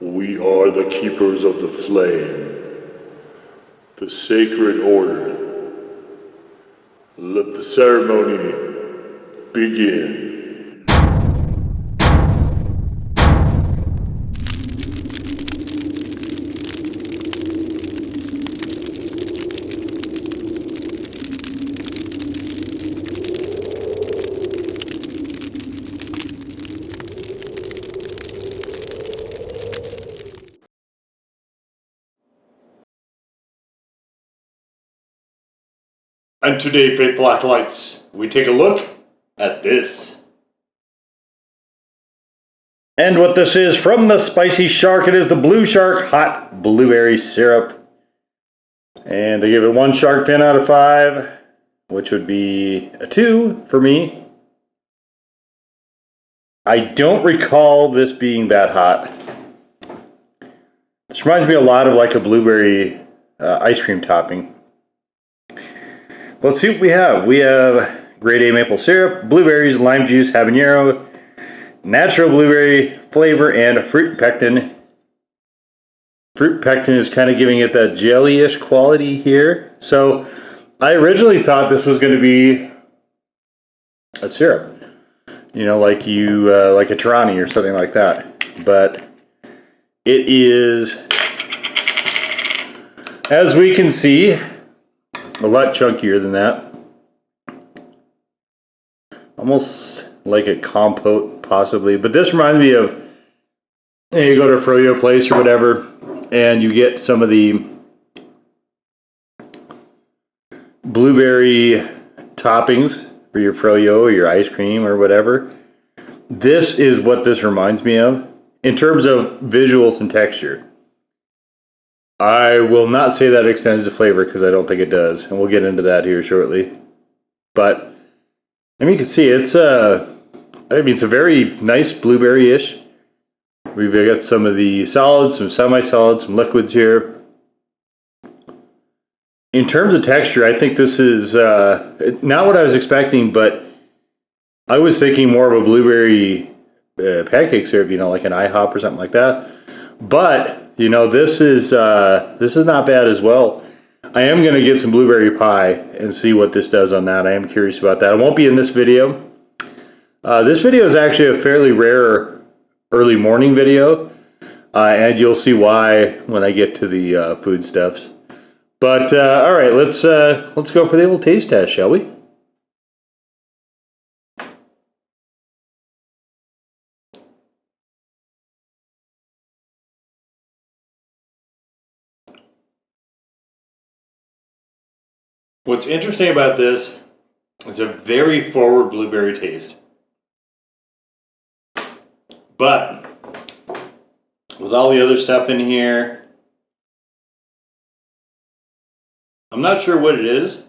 We are the keepers of the flame, the sacred order. Let the ceremony begin. And today, faithful acolytes, we take a look at this. And what this is from the Spicy Shark, it is the Blue Shark Hot Blueberry Syrup. And I give it 1 shark fin out of 5, which would be a 2 for me. I don't recall this being that hot. This reminds me a lot of like a blueberry ice cream topping. Let's see what we have. We have grade A maple syrup, blueberries, lime juice, habanero, natural blueberry flavor, and fruit pectin. Fruit pectin is kind of giving it that jelly-ish quality here. So I originally thought this was going to be a syrup, you know, like a Tarani or something like that. But it is, as we can see, a lot chunkier than that. Almost like a compote, possibly. But this reminds me of, you go to a froyo place or whatever, and you get some of the blueberry toppings for your froyo or your ice cream or whatever. This is what this reminds me of in terms of visuals and texture. I will not say that extends to flavor because I don't think it does, and we'll get into that here shortly. But I mean, you can see it's it's a very nice blueberry-ish. We've got some of the solids, some semi-solids, some liquids here. In terms of texture, I think this is not what I was expecting, but I was thinking more of a blueberry pancake syrup, you know, like an IHOP or something like that. But you know, this is not bad as well. I am going to get some blueberry pie and see what this does on that. I am curious about that. It won't be in this video. This video is actually a fairly rare early morning video, and you'll see why when I get to the foodstuffs. But all right, let's go for the little taste test, shall we? What's interesting about this is a very forward blueberry taste. But with all the other stuff in here, I'm not sure what it is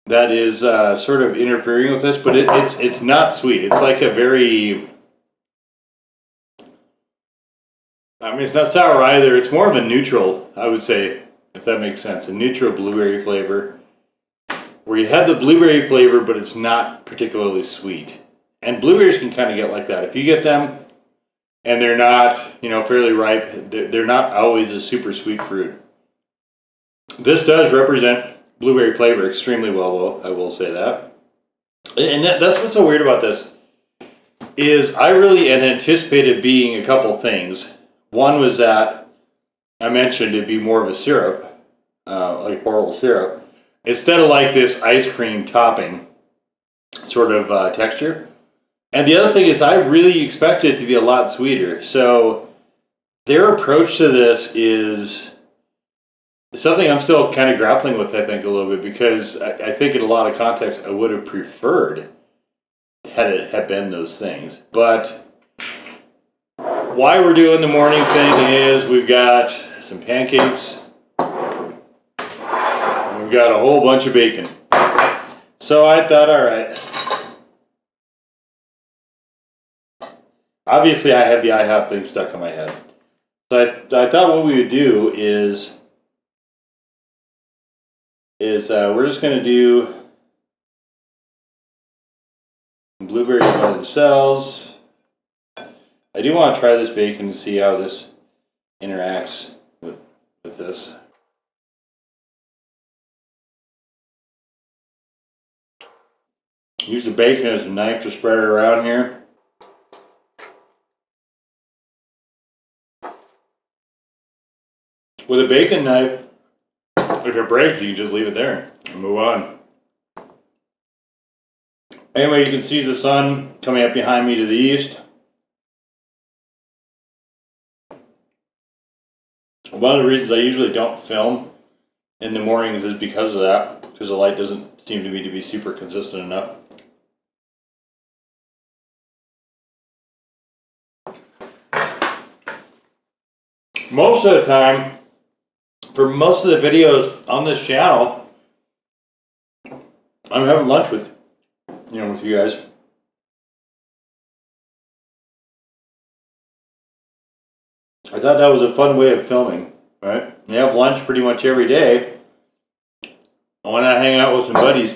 that is sort of interfering with this, but it's not sweet. It's like a very, I mean, it's not sour either. It's more of a neutral, I would say, if that makes sense. A neutral blueberry flavor, where you have the blueberry flavor, but it's not particularly sweet. And blueberries can kind of get like that. If you get them and they're not, you know, fairly ripe, they're not always a super sweet fruit. This does represent blueberry flavor extremely well, though, I will say that. And that's what's so weird about this, is I really had anticipated being a couple things. One was that I mentioned it'd be more of a syrup, like boiled syrup, instead of like this ice cream topping sort of texture. And the other thing is I really expected it to be a lot sweeter. So their approach to this is something I'm still kind of grappling with, I think, a little bit, because I think in a lot of contexts I would have preferred had it had been those things. But why we're doing the morning thing is we've got some pancakes. We've got a whole bunch of bacon. So I thought, all right. Obviously, I have the IHOP thing stuck in my head. So I thought what we would do is we're just going to do blueberries by themselves. I do want to try this bacon to see how this interacts with this. Use the bacon as a knife to spread it around here. With a bacon knife, if it breaks, you can just leave it there and move on. Anyway, you can see the sun coming up behind me to the east. One of the reasons I usually don't film in the mornings is because of that, because the light doesn't seem to me to be super consistent enough. Most of the time, for most of the videos on this channel, I'm having lunch with you guys. I thought that was a fun way of filming, right? You have lunch pretty much every day. Why not hang out with some buddies?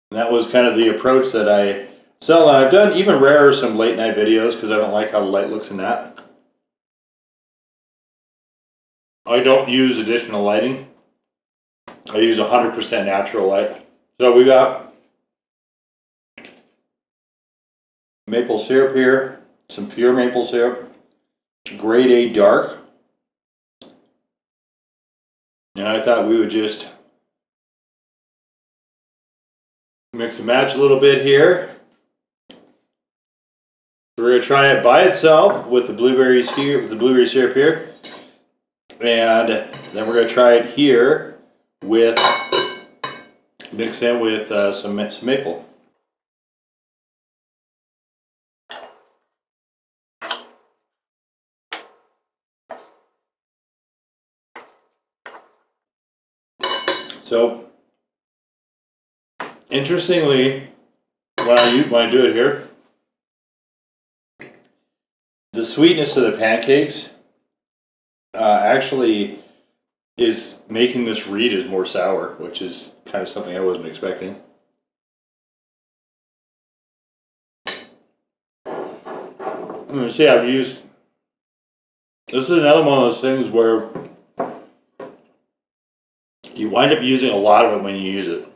And that was kind of the approach that I sell. I've done even rarer some late night videos because I don't like how the light looks in that. I don't use additional lighting. I use 100% natural light. So we got maple syrup here, some pure maple syrup, grade A dark. And I thought we would just mix and match a little bit here. We're going to try it by itself with the blueberries here, with the blueberry syrup here. And then we're going to try it here with, mixed in with some maple. So, interestingly, when I do it here, the sweetness of the pancakes actually is making this read as more sour, which is kind of something I wasn't expecting. I'm going to say I've used, this is another one of those things where you wind up using a lot of it when you use it.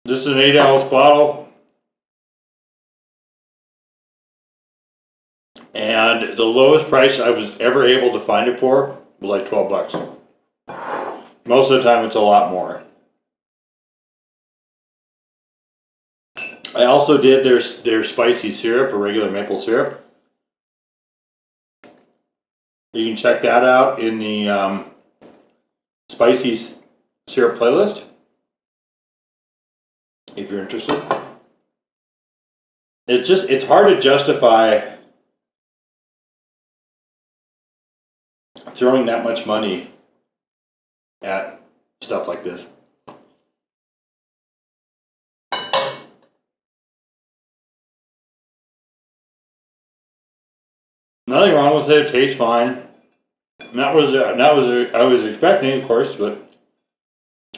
This is an 8-ounce bottle. And the lowest price I was ever able to find it for was like $12. Most of the time it's a lot more. I also did their spicy syrup, or regular maple syrup. You can check that out in the spicy syrup playlist if you're interested. It's hard to justify throwing that much money at stuff like this. Nothing wrong with it. It tastes fine. And that was I was expecting, of course, but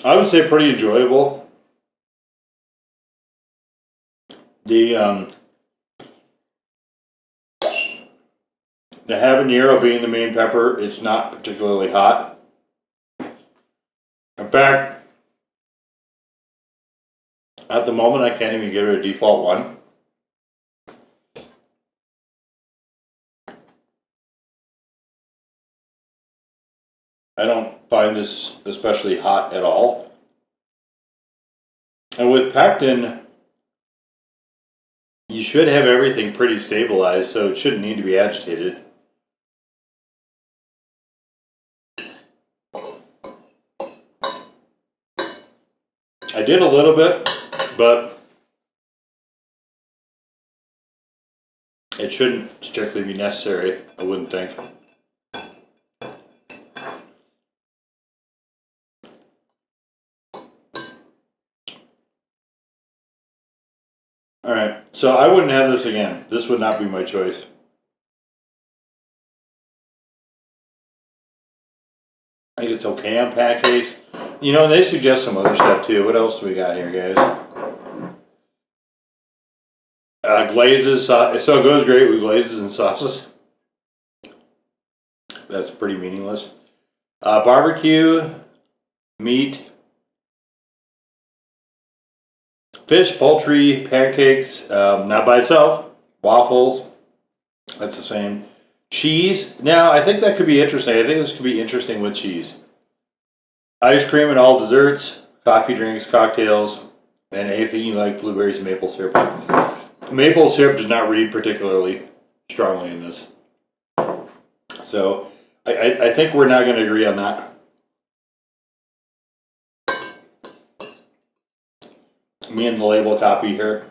I would say pretty enjoyable. The habanero being the main pepper, it's not particularly hot. In fact, at the moment, I can't even give it a default one. I don't find this especially hot at all. And with pectin, you should have everything pretty stabilized, so it shouldn't need to be agitated. I did a little bit, but it shouldn't strictly be necessary, I wouldn't think. Alright, so I wouldn't have this again. This would not be my choice. I think it's okay on pancakes. You know, they suggest some other stuff too. What else do we got here, guys? Glazes, so it goes great with glazes and sauces. That's pretty meaningless. Barbecue, meat, fish, poultry, pancakes, not by itself. Waffles, that's the same. Cheese, now I think that could be interesting. I think this could be interesting with cheese. Ice cream and all desserts, coffee, drinks, cocktails, and anything you like, blueberries and maple syrup. Maple syrup does not read particularly strongly in this. So I think we're not going to agree on that. Me and the label copy here.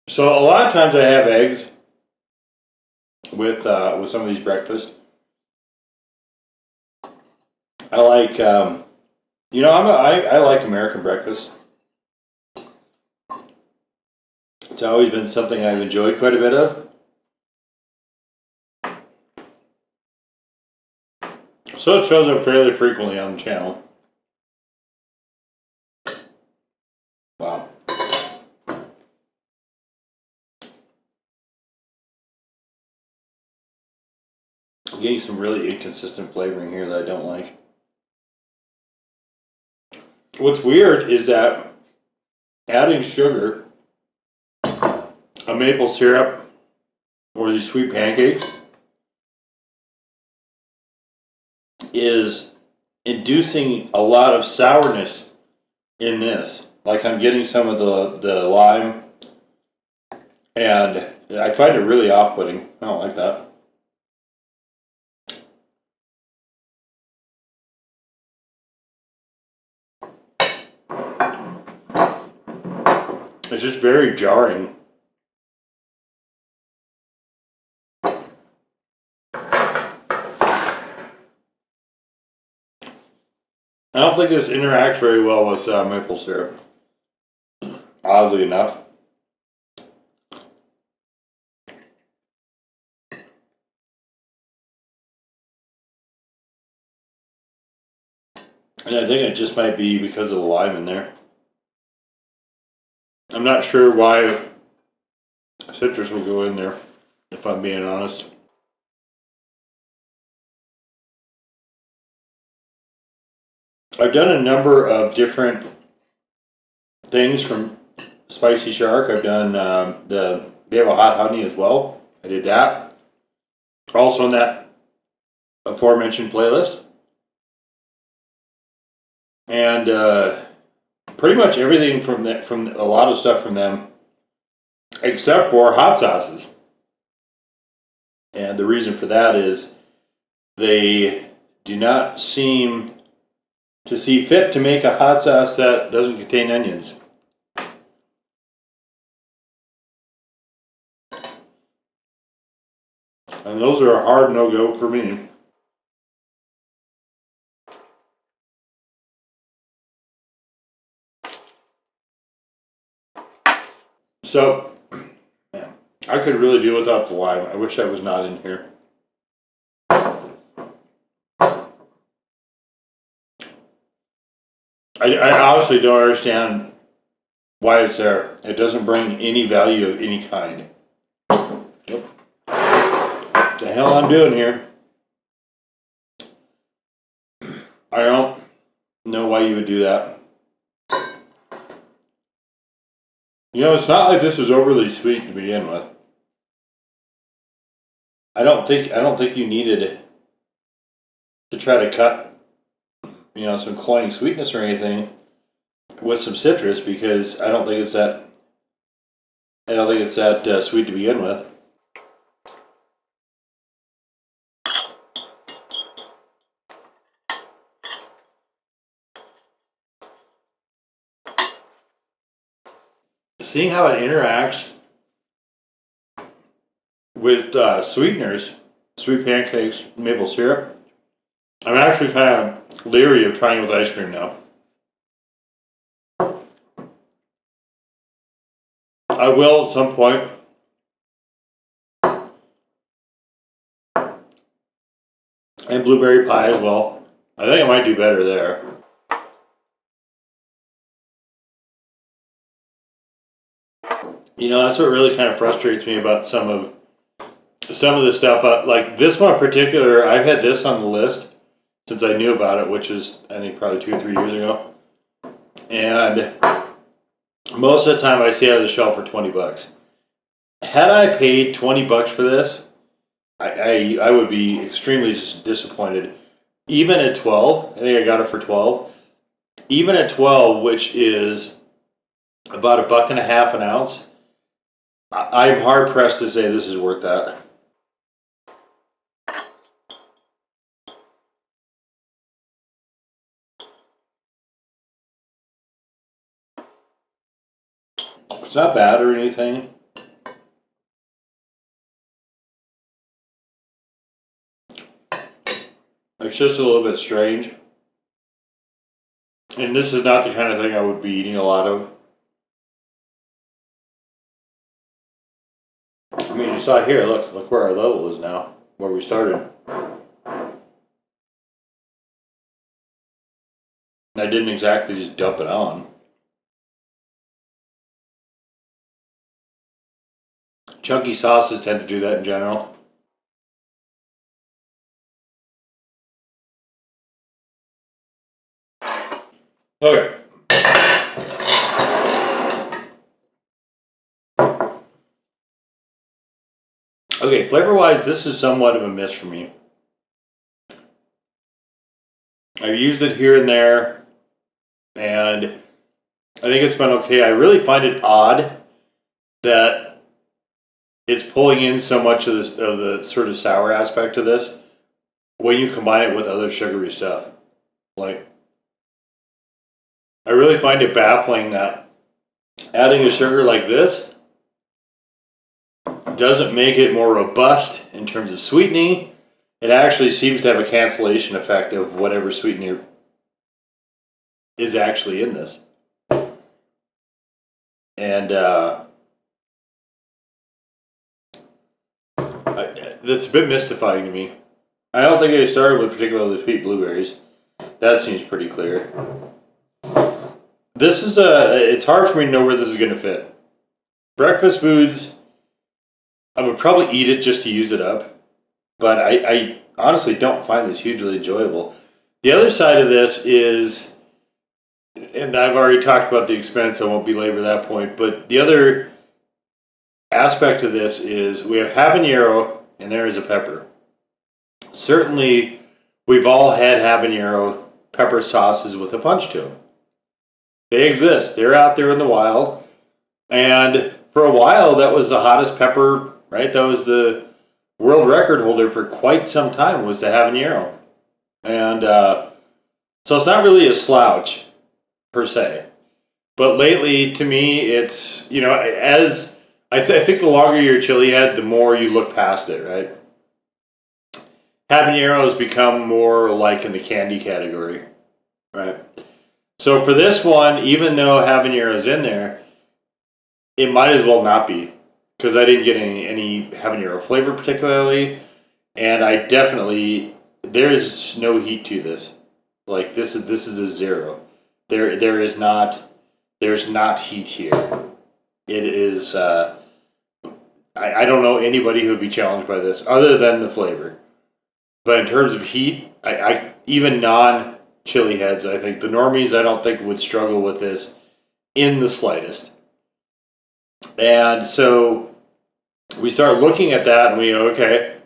So a lot of times I have eggs with some of these breakfasts. I like I like American breakfast. It's always been something I've enjoyed quite a bit of. So it shows up fairly frequently on the channel. Wow. I'm getting some really inconsistent flavoring here that I don't like. What's weird is that adding sugar, a maple syrup, or these sweet pancakes is inducing a lot of sourness in this. Like I'm getting some of the lime, and I find it really off-putting. I don't like that. It's just very jarring. I don't think this interacts very well with maple syrup, oddly enough. And I think it just might be because of the lime in there. I'm not sure why citrus would go in there, if I'm being honest. I've done a number of different things from Spicy Shark. I've done they have a hot honey as well. I did that. Also in that aforementioned playlist. And pretty much everything from a lot of stuff from them, except for hot sauces. And the reason for that is they do not seem to see fit to make a hot sauce that doesn't contain onions. And those are a hard no-go for me. So, yeah, I could really do without the lime. I wish that was not in here. I honestly don't understand why it's there. It doesn't bring any value of any kind. Yep. What the hell I'm doing here? I don't know why you would do that. You know, it's not like this is overly sweet to begin with. I don't think you needed to try to cut, some cloying sweetness or anything with some citrus, because I don't think it's that sweet to begin with. Seeing how it interacts with sweeteners, sweet pancakes, maple syrup, I'm actually kind of leery of trying it with ice cream now. I will at some point. And blueberry pie as well. I think I might do better there. You know, that's what really kind of frustrates me about some of the stuff. Like this one in particular, I've had this on the list since I knew about it, which is I think probably 2 or 3 years ago. And most of the time I see it on the shelf for $20. Had I paid $20 for this, I would be extremely disappointed. Even at 12, I think I got it for 12. Even at 12, which is about $1.50 an ounce, I'm hard pressed to say this is worth that. It's not bad or anything. It's just a little bit strange. And this is not the kind of thing I would be eating a lot of. I mean, you saw here, look where our level is now, where we started. I didn't exactly just dump it on. Chunky sauces tend to do that in general. Okay. Okay, flavor-wise, this is somewhat of a miss for me. I've used it here and there, and I think it's been okay. I really find it odd that it's pulling in so much of this of the sort of sour aspect of this when you combine it with other sugary stuff. Like, I really find it baffling that adding a sugar like this doesn't make it more robust in terms of sweetening. It actually seems to have a cancellation effect of whatever sweetener is actually in this. And that's a bit mystifying to me. I don't think they started with particularly sweet blueberries. That seems pretty clear. This is it's hard for me to know where this is going to fit. Breakfast foods, I would probably eat it just to use it up. But I honestly don't find this hugely enjoyable. The other side of this is, and I've already talked about the expense, I won't belabor that point, but the other aspect of this is we have habanero and there is a pepper. Certainly, we've all had habanero pepper sauces with a punch to them. They exist. They're out there in the wild. And for a while, that was the hottest pepper, right? That was the world record holder for quite some time, was the habanero. And so it's not really a slouch, per se. But lately, to me, it's, as I think the longer your chili head, the more you look past it, right? Habanero has become more like in the candy category, right? So for this one, even though habanero is in there, it might as well not be, because I didn't get any habanero flavor particularly, and I definitely, there's no heat to this. Like this is a zero. There's not heat here. It is. I don't know anybody who would be challenged by this other than the flavor. But in terms of heat, I even non-chili heads, I think the normies, I don't think would struggle with this in the slightest. And so we start looking at that and we go, okay,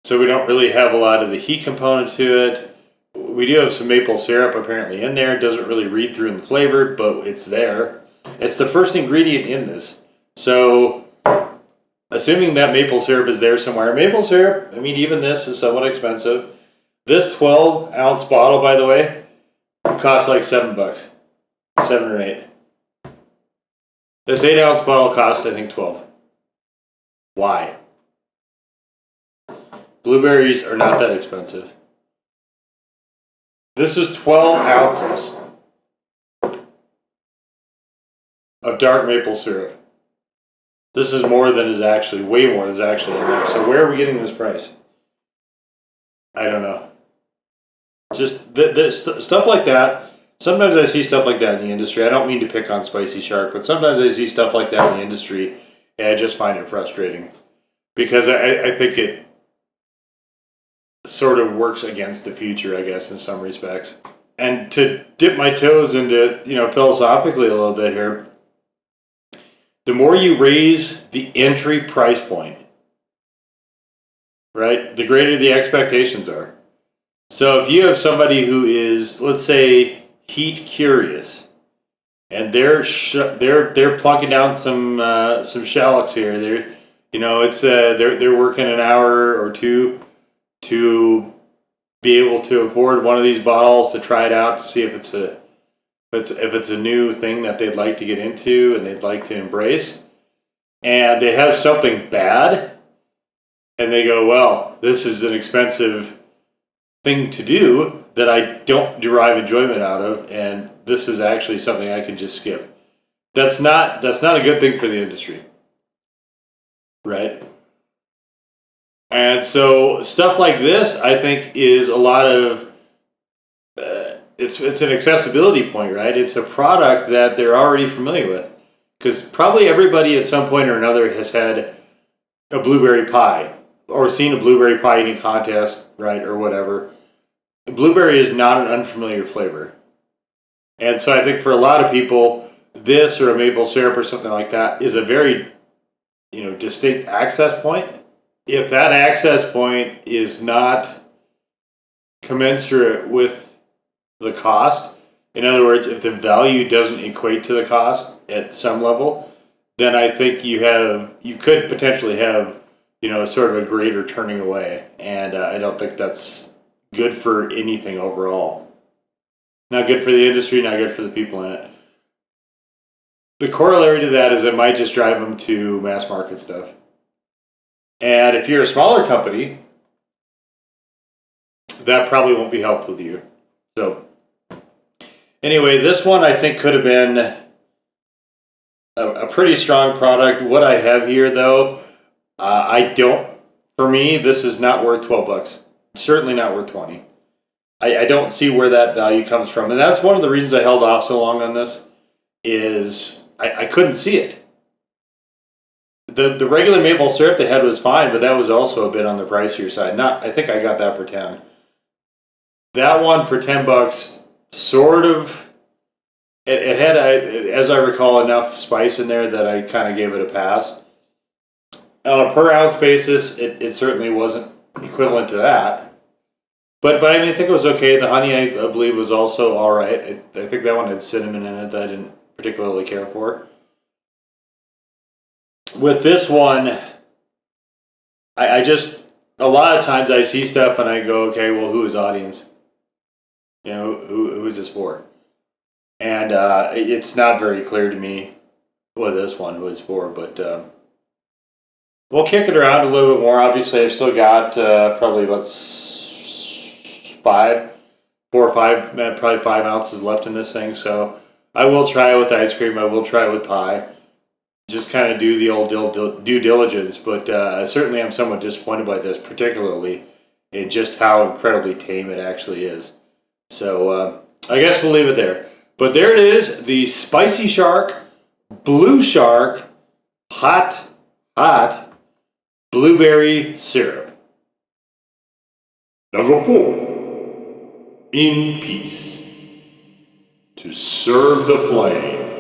so we don't really have a lot of the heat component to it. We do have some maple syrup apparently in there. It doesn't really read through in the flavor, but it's there. It's the first ingredient in this. So assuming that maple syrup is there somewhere. Maple syrup, I mean, even this is somewhat expensive. This 12-ounce bottle, by the way, costs like $7. 7 or 8. This 8-ounce bottle costs, I think, 12. Why? Blueberries are not that expensive. This is 12 ounces of dark maple syrup. This is more than is actually, way more than is actually in there. So where are we getting this price? I don't know. Just stuff like that. Sometimes I see stuff like that in the industry. I don't mean to pick on Spicy Shark, but sometimes I see stuff like that in the industry, and I just find it frustrating because I think it sort of works against the future, I guess, in some respects. And to dip my toes into, philosophically a little bit here, the more you raise the entry price point, right, the greater the expectations are. So if you have somebody who is, let's say, heat curious, and they're plucking down some shallots here, they're working an hour or two to be able to afford one of these bottles to try it out to see if it's a new thing that they'd like to get into and they'd like to embrace, and they have something bad, and they go, well, this is an expensive thing to do that I don't derive enjoyment out of, and this is actually something I can just skip. That's not a good thing for the industry, right? And so stuff like this, I think, is a lot of it's an accessibility point, right? It's a product that they're already familiar with, because probably everybody at some point or another has had a blueberry pie or seen a blueberry pie eating contest, right, or whatever. Blueberry is not an unfamiliar flavor, and so I think for a lot of people, this or a maple syrup or something like that is a very distinct access point. If that access point is not commensurate with the cost, in other words, if the value doesn't equate to the cost at some level, then I think you could potentially have, sort of a greater turning away. And I don't think that's good for anything overall. Not good for the industry, not good for the people in it. The corollary to that is it might just drive them to mass market stuff. And if you're a smaller company, that probably won't be helpful to you. So, anyway, this one I think could have been a pretty strong product. What I have here, though, for me, this is not worth $12. Certainly not worth 20. I don't see where that value comes from. And that's one of the reasons I held off so long on this, is I couldn't see it. The regular maple syrup they had was fine, but that was also a bit on the pricier side. I think I got that for 10. That one for $10, sort of. It had, as I recall, enough spice in there that I kind of gave it a pass. On a per ounce basis, it certainly wasn't equivalent to that. But I mean, I think it was okay. The honey, I believe, was also all right. I think that one had cinnamon in it that I didn't particularly care for. With this one, I just, a lot of times I see stuff and I go, okay, well, who is audience? Who is this for? And it's not very clear to me what this one was for, but we'll kick it around a little bit more. Obviously, I've still got probably about 4 or 5, probably 5 ounces left in this thing, so I will try it with ice cream. I will try it with pie. Just kind of do the old due diligence, but certainly I'm somewhat disappointed by this, particularly in just how incredibly tame it actually is. So I guess we'll leave it there. But there it is, the Spicy Shark, Blue Shark, hot blueberry syrup. Now go forth in peace to serve the flame.